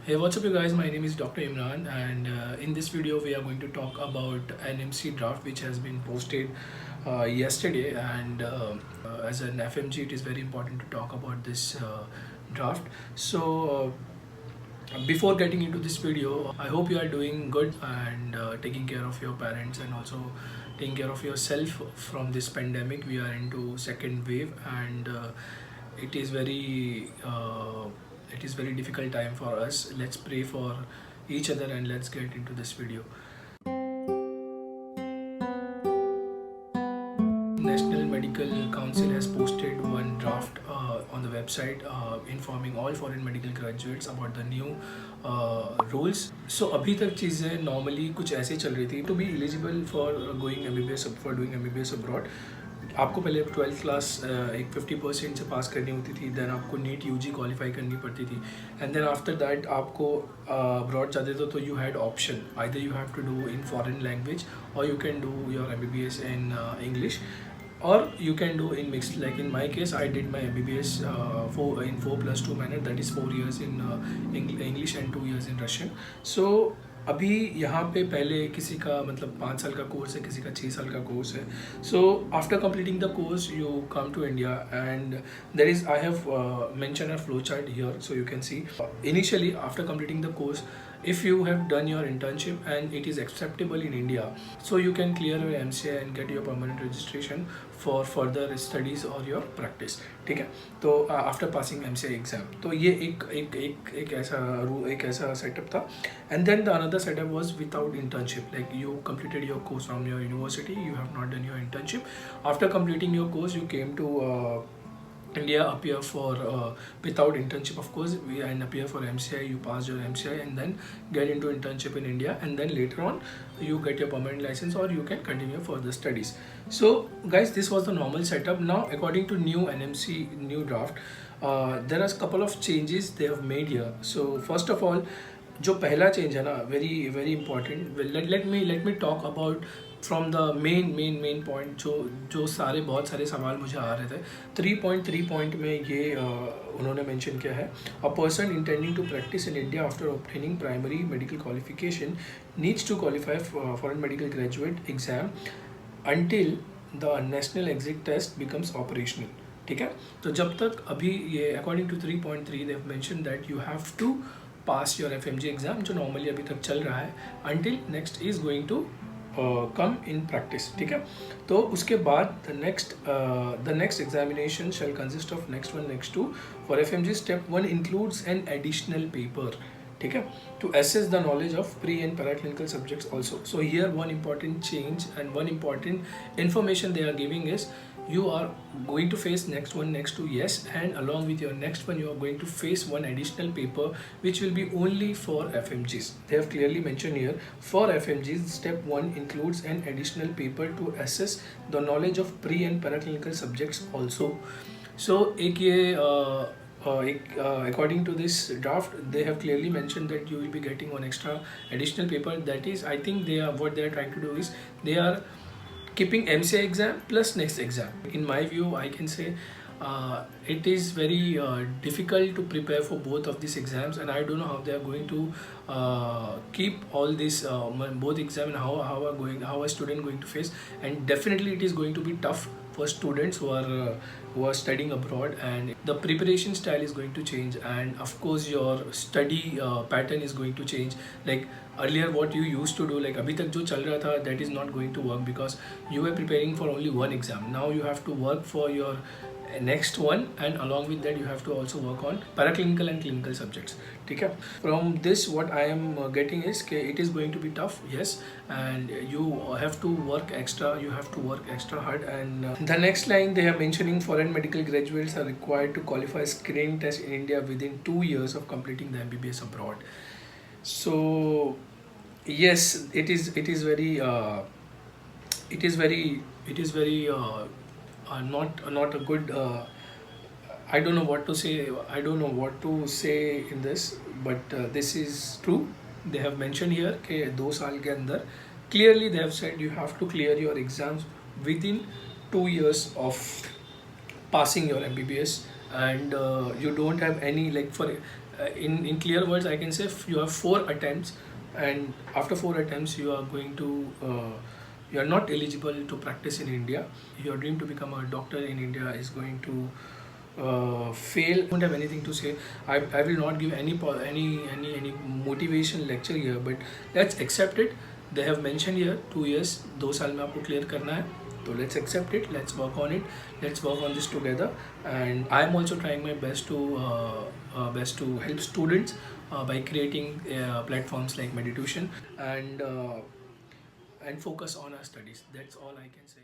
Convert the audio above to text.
Hey, what's up, you guys? My name is Dr. Imran, and in this video, we are going to talk about NMC draft, which has been posted yesterday. And as an FMG, it is very important to talk about this draft. So, before getting into this video, I hope you are doing good and taking care of your parents and also taking care of yourself from this pandemic. We are into second wave, and it is very difficult time for us. Let's pray for each other and let's get into this video. National Medical Council has posted one draft on the website informing all foreign medical graduates about the new rules. So अभी तक चीज़ें normally कुछ ऐसे चल रही थी. To be eligible for going MBBS for doing MBBS abroad, आपको पहले 12th क्लास एक 50% से पास करनी होती थी. देन आपको नीट यूजी क्वालिफाई करनी पड़ती थी. एंड देन आफ्टर दैट आपको अब्रॉड जाते थे तो you had option, either you have to do in foreign language और you can do your MBBS in English, or you can do in mixed. Like in my case, I did my MBBS in 4+2 manner, that is 4 years in English and 2 years in Russian. So अभी यहाँ पे पहले किसी का मतलब 5 साल का course है, किसी का 6 साल का कोर्स है. So after completing the course you come to India and there is I have mention a flow chart here, so you can see initially after completing the course, if you have done your internship and it is acceptable in India, so you can clear your MCA and get your permanent registration for further studies or your practice. ठीक है, तो after passing MCA exam, तो ये एक ऐसा setup था. And then the another setup was without internship. Like you completed your course from your university, you have not done your internship. After completing your course, you came to India, appear for without internship, of course, and appear for MCI. You pass your MCI and then get into internship in India, and then later on you get your permanent license or you can continue further studies. So guys, this was the normal setup. Now according to new NMC new draft, there are a couple of changes they have made here. So first of all, जो पहला change है ना, very important. Let me talk about from the main point. जो बहुत सारे सवाल मुझे आ रहे थे. 3.3 पॉइंट में ये उन्होंने मेंशन किया है. A person intending to practise in India after obtaining primary medical qualification needs to qualify foreign medical graduate exam until the national exit test becomes operational. ठीक है, तो जब तक अभी ये according to 3.3 they have mention that you have to pass your FMG exam, जो normally अभी तक चल रहा है, until next is going to come in practice. ठीक है, तो उसके बाद the next examination shell consist of next 1, next 2. For FMG step 1 includes an additional paper. ठीक है, to assess the knowledge of pre and paraclinical subjects also. So here one important change and one important information they are giving is you are going to face next 1, next 2, yes, and along with your next one you are going to face one additional paper which will be only for FMGs. They have clearly mentioned here, for FMGs step 1 includes an additional paper to assess the knowledge of pre and paraclinical subjects also. So एक ये according to this draft, they have clearly mentioned that you will be getting one extra additional paper. That is, I think what they are trying to do is they are keeping MCA exam plus next exam. In my view, I can say it is very difficult to prepare for both of these exams, and I don't know how they are going to keep all this both exam, and how a student going to face. And definitely it is going to be tough for students who are studying abroad, and the preparation style is going to change, and of course your study pattern is going to change. Like earlier what you used to do, like अभी तक जो चल रहा था, that is not going to work because you were preparing for only one exam. Now you have to work for your next one, and along with that you have to also work on paraclinical and clinical subjects. ठीक है, from this what I am getting is कि it is going to be tough, yes, and you have to work extra hard. And the next line they are mentioning, foreign medical graduates are required to qualify screening test in India within 2 years of completing the MBBS abroad. So yes, it is very not a good. I don't know what to say. I don't know what to say in this, but this is true. They have mentioned here कि 2 साल के अंदर clearly they have said you have to clear your exams within 2 years of passing your MBBS and you don't have any, like, for in clear words I can say, if you have 4 attempts, and after 4 attempts you are going to you are not eligible to practice in India. Your dream to become a doctor in India is going to fail. I don't have anything to say. I will not give any motivation lecture here, but let's accept it. They have mentioned here 2 years, 2 साल में आपको clear करना है. So let's accept it. Let's work on it. Let's work on this together. And I am also trying my best to help students by creating platforms like Medituition, and focus on our studies. That's all I can say.